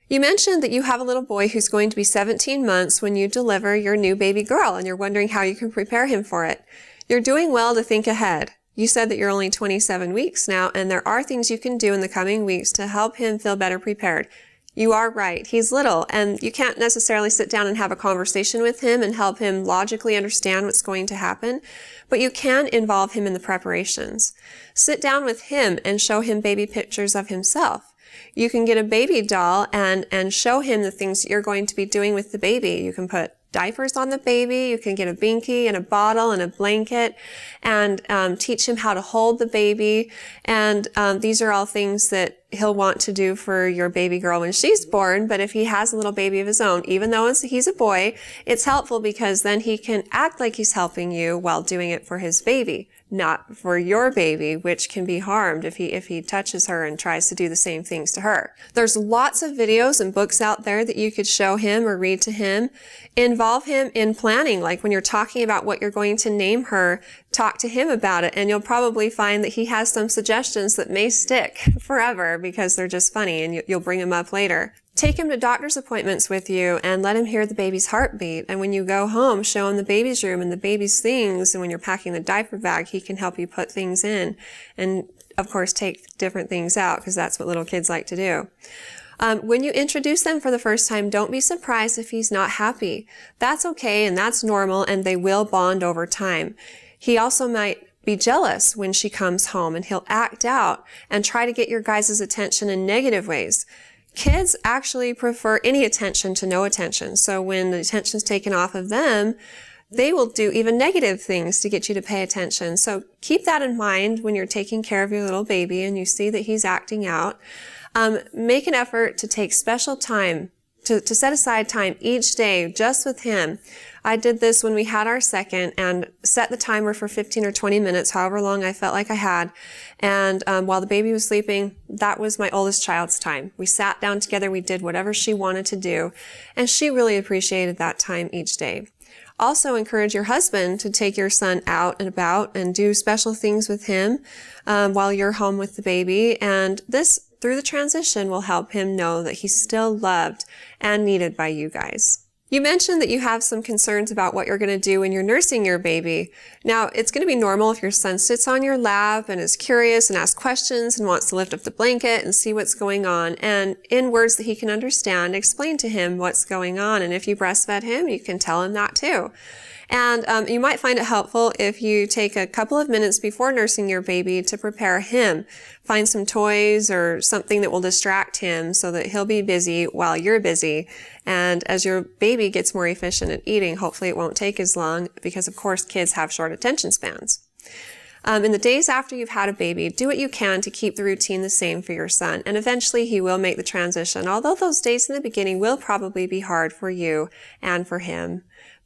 You mentioned that you have a little boy who's going to be 17 months when you deliver your new baby girl, and you're wondering how you can prepare him for it. You're doing well to think ahead. You said that you're only 27 weeks now, and there are things you can do in the coming weeks to help him feel better prepared. You are right. He's little, and you can't necessarily sit down and have a conversation with him and help him logically understand what's going to happen, but you can involve him in the preparations. Sit down with him and show him baby pictures of himself. You can get a baby doll and show him the things that you're going to be doing with the baby. You can put diapers on the baby, you can get a binky and a bottle and a blanket, and teach him how to hold the baby. And these are all things that he'll want to do for your baby girl when she's born. But if he has a little baby of his own, even though he's a boy, it's helpful because then he can act like he's helping you while doing it for his baby, not for your baby, which can be harmed if he touches her and tries to do the same things to her. There's lots of videos and books out there that you could show him or read to him. Involve him in planning, like when you're talking about what you're going to name her, talk to him about it, and you'll probably find that he has some suggestions that may stick forever because they're just funny, and you'll bring them up later. Take him to doctor's appointments with you and let him hear the baby's heartbeat. And when you go home, show him the baby's room and the baby's things. And when you're packing the diaper bag, he can help you put things in. And of course, take different things out because that's what little kids like to do. When you introduce them for the first time, don't be surprised if he's not happy. That's okay and that's normal, and they will bond over time. He also might be jealous when she comes home, and he'll act out and try to get your guys' attention in negative ways. Kids actually prefer any attention to no attention. So when the attention's taken off of them, they will do even negative things to get you to pay attention. So keep that in mind when you're taking care of your little baby and you see that he's acting out. Make an effort to take special time, to set aside time each day just with him. I did this when we had our second and set the timer for 15 or 20 minutes, however long I felt like I had. And while the baby was sleeping, that was my oldest child's time. We sat down together, we did whatever she wanted to do, and she really appreciated that time each day. Also encourage your husband to take your son out and about and do special things with him while you're home with the baby. And this, through the transition, will help him know that he's still loved and needed by you guys. You mentioned that you have some concerns about what you're going to do when you're nursing your baby. Now, it's going to be normal if your son sits on your lap and is curious and asks questions and wants to lift up the blanket and see what's going on. And in words that he can understand, explain to him what's going on. And if you breastfed him, you can tell him that too. And you might find it helpful if you take a couple of minutes before nursing your baby to prepare him. Find some toys or something that will distract him so that he'll be busy while you're busy. And as your baby gets more efficient at eating, hopefully it won't take as long because, of course, kids have short attention spans. In the days after you've had a baby, do what you can to keep the routine the same for your son. And eventually he will make the transition, although those days in the beginning will probably be hard for you and for him.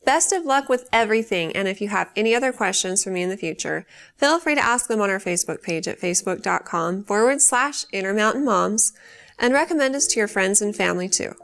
Best of luck with everything, and if you have any other questions for me in the future, feel free to ask them on our Facebook page at facebook.com/InnerMountainMoms, and recommend us to your friends and family too.